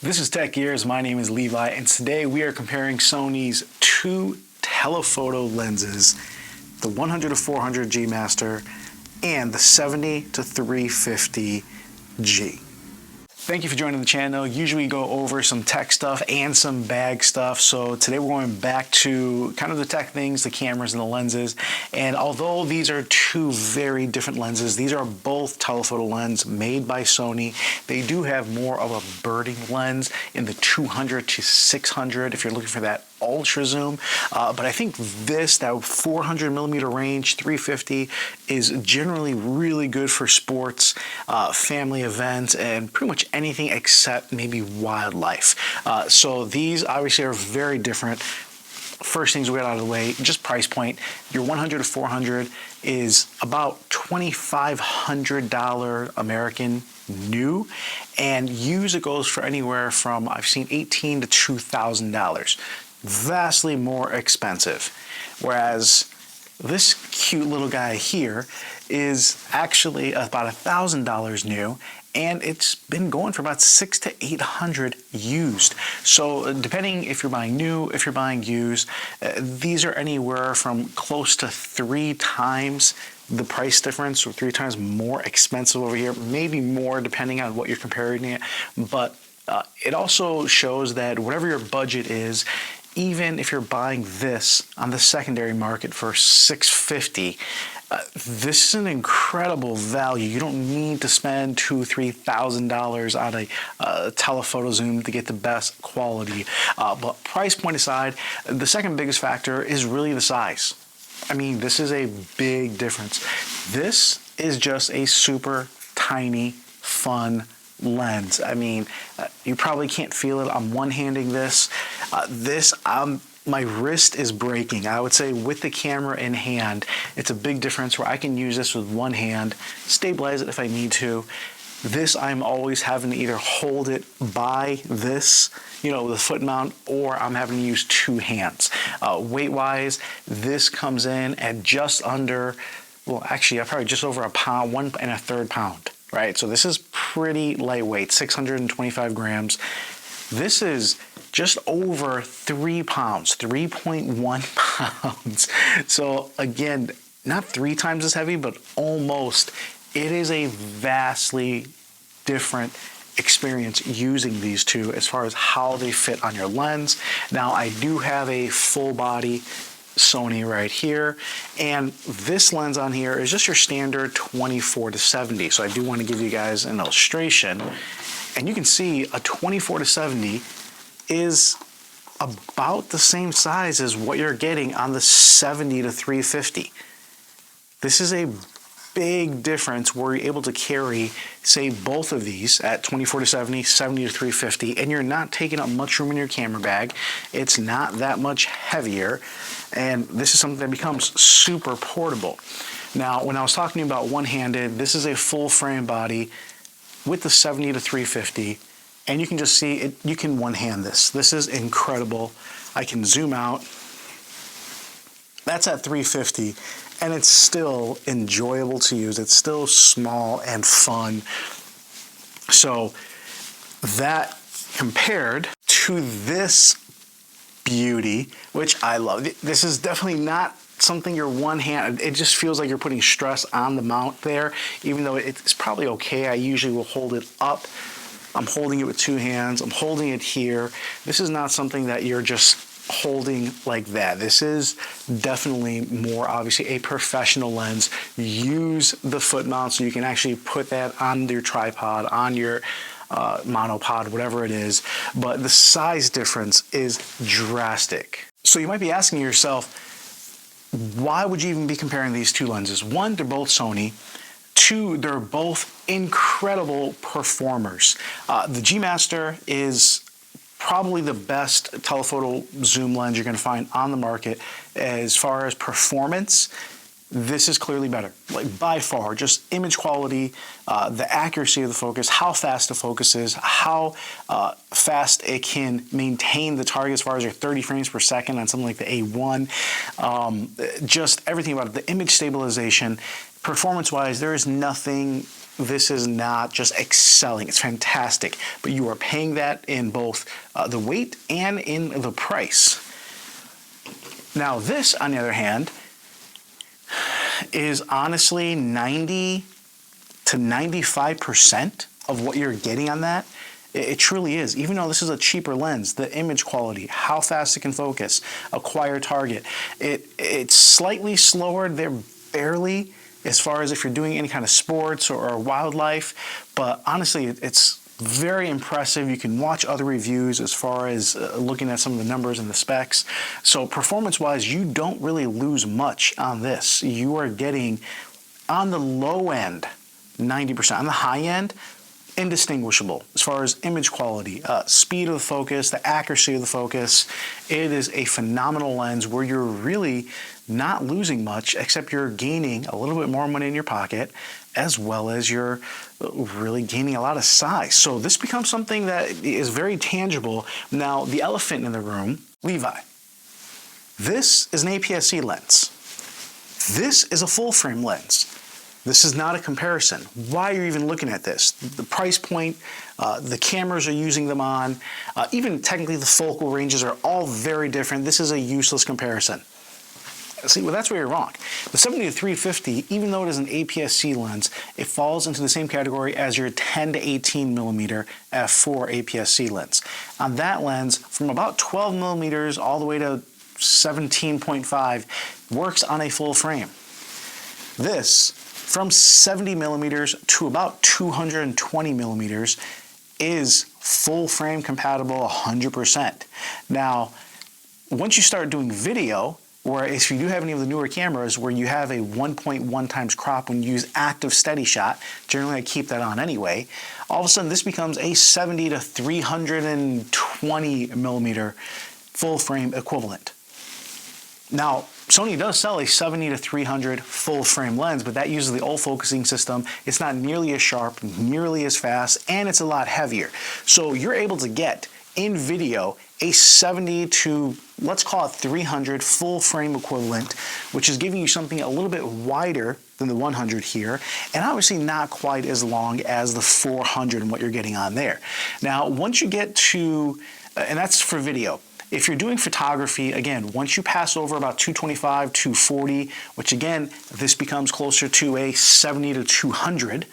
This is Tech Gears. My name is Levi, and today we are comparing Sony's two telephoto lenses, the 100 to 400 G Master and the 70 to 350 G. Thank you for joining the channel. Usually we go over some tech stuff and some bag stuff. So today we're going back to kind of the tech things, the cameras and the lenses. And although these are two very different lenses, these are both telephoto lens made by Sony. They do have more of a birding lens in the 200 to 600 if you're looking for that ultra zoom, but I think that 400 millimeter range 350 is generally really good for sports, family events, and pretty much anything except maybe wildlife. So these obviously are very different. First things we got out of the way, just price point. Your 100 to 400 is about $2,500 American new, and used it goes for anywhere from, I've seen $1,800 to $2,000. Vastly more expensive. Whereas this cute little guy here is actually about $1,000 new, and it's been going for about $600 to $800 used. So depending if you're buying new, if you're buying used, these are anywhere from close to 3 times the price difference, or 3 times more expensive over here, maybe more depending on what you're comparing it. But it also shows that whatever your budget is, even if you're buying this on the secondary market for $650, this is an incredible value. You don't need to spend $2,000 to $3,000 on a telephoto zoom to get the best quality. But price point aside, the second biggest factor is really the size. I mean, this is a big difference. This is just a super tiny, fun lens. I mean, you probably can't feel it. I'm one-handing this. My wrist is breaking. I would say with the camera in hand, it's a big difference where I can use this with one hand, stabilize it if I need to. This, I'm always having to either hold it by this, the foot mount, or I'm having to use 2 hands. Weight-wise, this comes in at just under, well, actually, probably just over a pound, 1 1/3 pound. Right, so this is pretty lightweight, 625 grams. This is just over 3 pounds, 3.1 pounds. So again, not 3 times as heavy, but almost. It is a vastly different experience using these two as far as how they fit on your lens. Now, I do have a full body Sony right here, and this lens on here is just your standard 24 to 70. So I do want to give you guys an illustration, and you can see a 24 to 70 is about the same size as what you're getting on the 70 to 350. This is a big difference where you're able to carry, say, both of these at 24 to 70, 70 to 350, and you're not taking up much room in your camera bag. It's not that much heavier, and this is something that becomes super portable. Now, when I was talking about one-handed, this is a full frame body with the 70 to 350, and you can just see it. You can one-hand this. This is incredible. I can zoom out. That's at 350. And it's still enjoyable to use. It's still small and fun. So that compared to this beauty, which I love. This is definitely not something you're one-handed. It just feels like you're putting stress on the mount there, even though it's probably okay. I usually will hold it up. I'm holding it with 2 hands. I'm holding it here. This is not something that you're just holding like that. This is definitely more obviously a professional lens. Use the foot mount so you can actually put that on your tripod, on your monopod, whatever it is. But the size difference is drastic. So you might be asking yourself, why would you even be comparing these two lenses? 1, they're both Sony. 2, they're both incredible performers. The G Master is probably the best telephoto zoom lens you're going to find on the market. As far as performance, this is clearly better, like by far. Just image quality, the accuracy of the focus, how fast the focus is, how fast it can maintain the target as far as your 30 frames per second on something like the A1. Just everything about it, the image stabilization. Performance-wise, there is nothing this is not just excelling, it's fantastic, but you are paying that in both the weight and in the price. Now this, on the other hand, is honestly 90 to 95% of what you're getting on that. It truly is. Even though this is a cheaper lens, the image quality, how fast it can focus, acquire target, it's slightly slower. They're barely, as far as if you're doing any kind of sports or wildlife, but honestly, it's very impressive. You can watch other reviews as far as looking at some of the numbers and the specs. So performance-wise, you don't really lose much on this. You are getting, on the low end, 90%. On the high end, indistinguishable as far as image quality, speed of the focus, the accuracy of the focus. It is a phenomenal lens where you're really not losing much, except you're gaining a little bit more money in your pocket, as well as you're really gaining a lot of size. So this becomes something that is very tangible. Now, the elephant in the room, Levi. This is an APS-C lens. This is a full frame lens. This is not a comparison. Why are you even looking at this? The price point, the cameras are using them on, even technically the focal ranges are all very different. This is a useless comparison. See, well, that's where you're wrong. The 70 to 350, even though it is an APS-C lens, it falls into the same category as your 10 to 18 millimeter f4 APS-C lens. On that lens, from about 12 millimeters all the way to 17.5, works on a full frame. This, from 70 millimeters to about 220 millimeters, is full frame compatible 100%. Now, once you start doing video, or if you do have any of the newer cameras where you have a 1.1 times crop when you use active steady shot, generally I keep that on anyway, all of a sudden this becomes a 70 to 320 millimeter full frame equivalent. Now, Sony does sell a 70 to 300 full frame lens, but that uses the old focusing system. It's not nearly as sharp, nearly as fast, and it's a lot heavier. So you're able to get, in video, a 70 to, let's call it 300 full frame equivalent, which is giving you something a little bit wider than the 100 here, and obviously not quite as long as the 400 and what you're getting on there. Now, once you get to, and that's for video. If you're doing photography, again, once you pass over about 225, 240, which again, this becomes closer to a 70 to 200,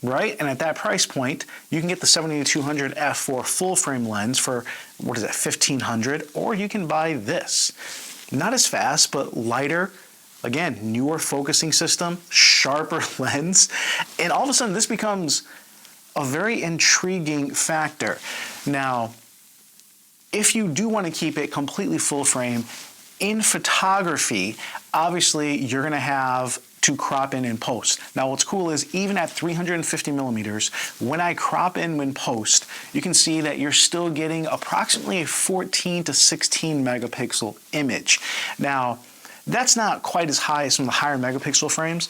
right? And at that price point, you can get the 70 to 200 f4 full frame lens for, what is that, 1,500, or you can buy this. Not as fast, but lighter, again, newer focusing system, sharper lens, and all of a sudden this becomes a very intriguing factor. Now, if you do want to keep it completely full frame, in photography, obviously you're going to have to crop in post. Now what's cool is even at 350 millimeters, when I crop in post, you can see that you're still getting approximately a 14 to 16 megapixel image. Now, that's not quite as high as some of the higher megapixel frames,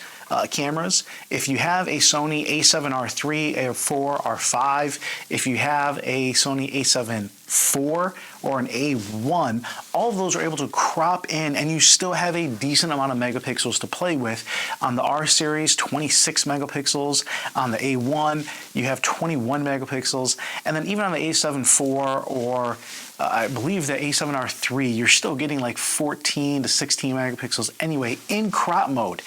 cameras. If you have a Sony a7R3, A4, R5, if you have a Sony a7 IV or an A1, all of those are able to crop in and you still have a decent amount of megapixels to play with. On the R series, 26 megapixels. On the A1, you have 21 megapixels. And then even on the A7 IV or I believe the a7R3, you're still getting like 14 to 16 megapixels anyway in crop mode.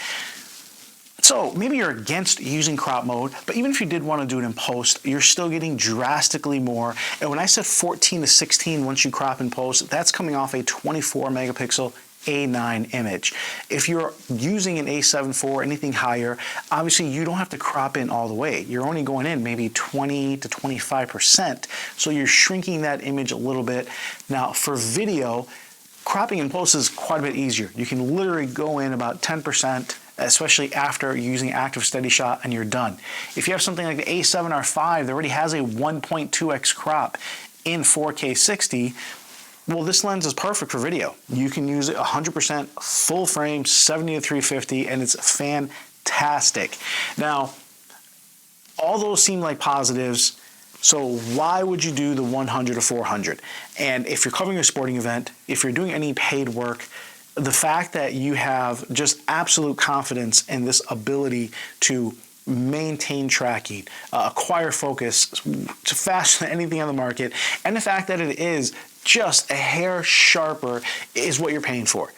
So maybe you're against using crop mode, but even if you did want to do it in post, you're still getting drastically more. And when I said 14 to 16 once you crop in post, that's coming off a 24 megapixel A9 image. If you're using an A7 IV, anything higher, obviously you don't have to crop in all the way. You're only going in maybe 20 to 25%. So you're shrinking that image a little bit. Now for video, cropping in post is quite a bit easier. You can literally go in about 10%, especially after using active steady shot, and you're done. If you have something like the A7R5 that already has a 1.2x crop in 4K 60, well, this lens is perfect for video. You can use it 100% full frame, 70 to 350, and it's fantastic. Now, all those seem like positives, so why would you do the 100 to 400? And if you're covering a sporting event, if you're doing any paid work, the fact that you have just absolute confidence in this ability to maintain tracking, acquire focus faster than anything on the market, and the fact that it is just a hair sharper is what you're paying for.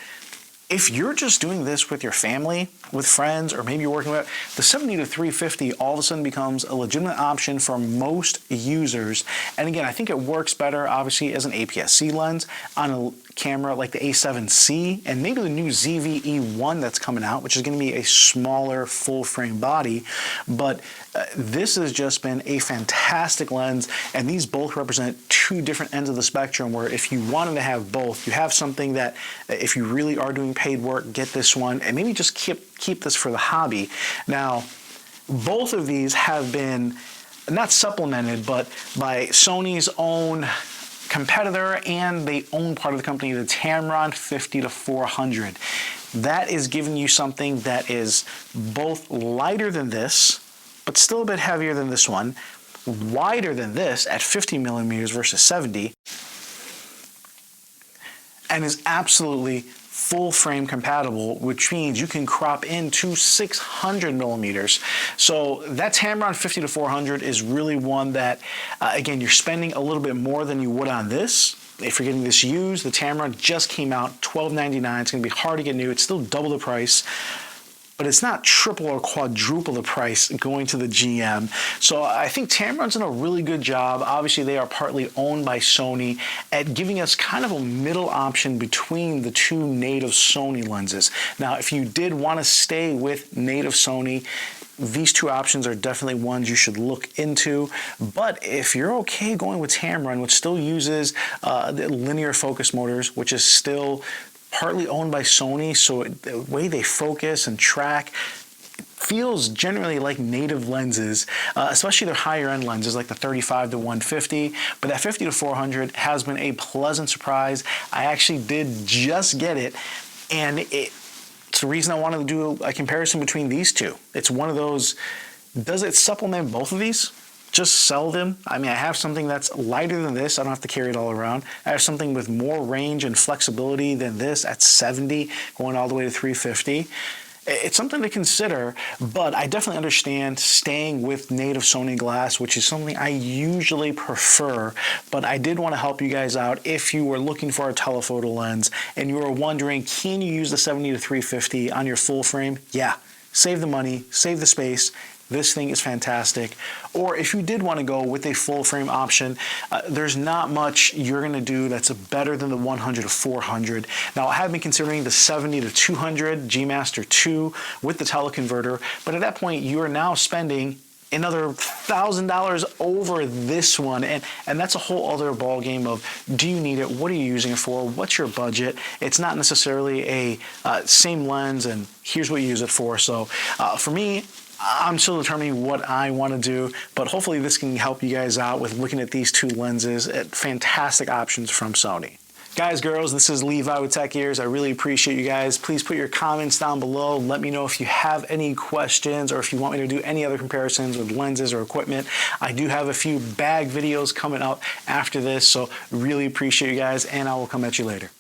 If you're just doing this with your family, with friends, or maybe you're working with the 70-350, all of a sudden becomes a legitimate option for most users. And again, I think it works better, obviously, as an APS-C lens on a camera like the A7C and maybe the new ZV-E1 that's coming out, which is going to be a smaller full-frame body. But this has just been a fantastic lens, and these both represent two different ends of the spectrum, where if you wanted to have both, you have something that if you really are doing paid work, get this one, and maybe just keep this for the hobby. Now, both of these have been not supplemented, but by Sony's own competitor, and they own part of the company, the Tamron 50-400. That is giving you something that is both lighter than this, but still a bit heavier than this one, wider than this at 50 millimeters versus 70, and is absolutely full frame compatible, which means you can crop into 600 millimeters. So that Tamron 50-400 is really one that, again, you're spending a little bit more than you would on this. If you're getting this used, the Tamron just came out, $12.99. It's gonna be hard to get new. It's still double the price, but it's not triple or quadruple the price going to the GM. So I think Tamron's done a really good job. Obviously, they are partly owned by Sony at giving us kind of a middle option between the two native Sony lenses. Now, if you did want to stay with native Sony, these two options are definitely ones you should look into. But if you're okay going with Tamron, which still uses the linear focus motors, which is still partly owned by Sony, so the way they focus and track feels generally like native lenses, especially their higher end lenses like the 35-150. But that 50-400 has been a pleasant surprise. I actually did just get it, and it's the reason I wanted to do a comparison between these two. It's one of those, does it supplement both of these? Just sell them. I mean, I have something that's lighter than this. I don't have to carry it all around. I have something with more range and flexibility than this at 70, going all the way to 350. It's something to consider, but I definitely understand staying with native Sony glass, which is something I usually prefer. But I did want to help you guys out if you were looking for a telephoto lens and you were wondering, can you use the 70-350 on your full frame? Yeah, save the money, save the space. This thing is fantastic. Or if you did want to go with a full frame option, there's not much you're going to do that's better than the 100-400. Now, I have been considering the 70-200 G Master 2 with the teleconverter, but at that point, you are now spending another $1,000 over this one, and that's a whole other ball game of, do you need it? What are you using it for? What's your budget? It's not necessarily a same lens and here's what you use it for. So for me, I'm still determining what I want to do, but hopefully this can help you guys out with looking at these two lenses at fantastic options from Sony. Guys, girls, this is Levi with Tech Ears. I really appreciate you guys. Please put your comments down below. Let me know if you have any questions or if you want me to do any other comparisons with lenses or equipment. I do have a few bag videos coming out after this, so really appreciate you guys, and I will come at you later.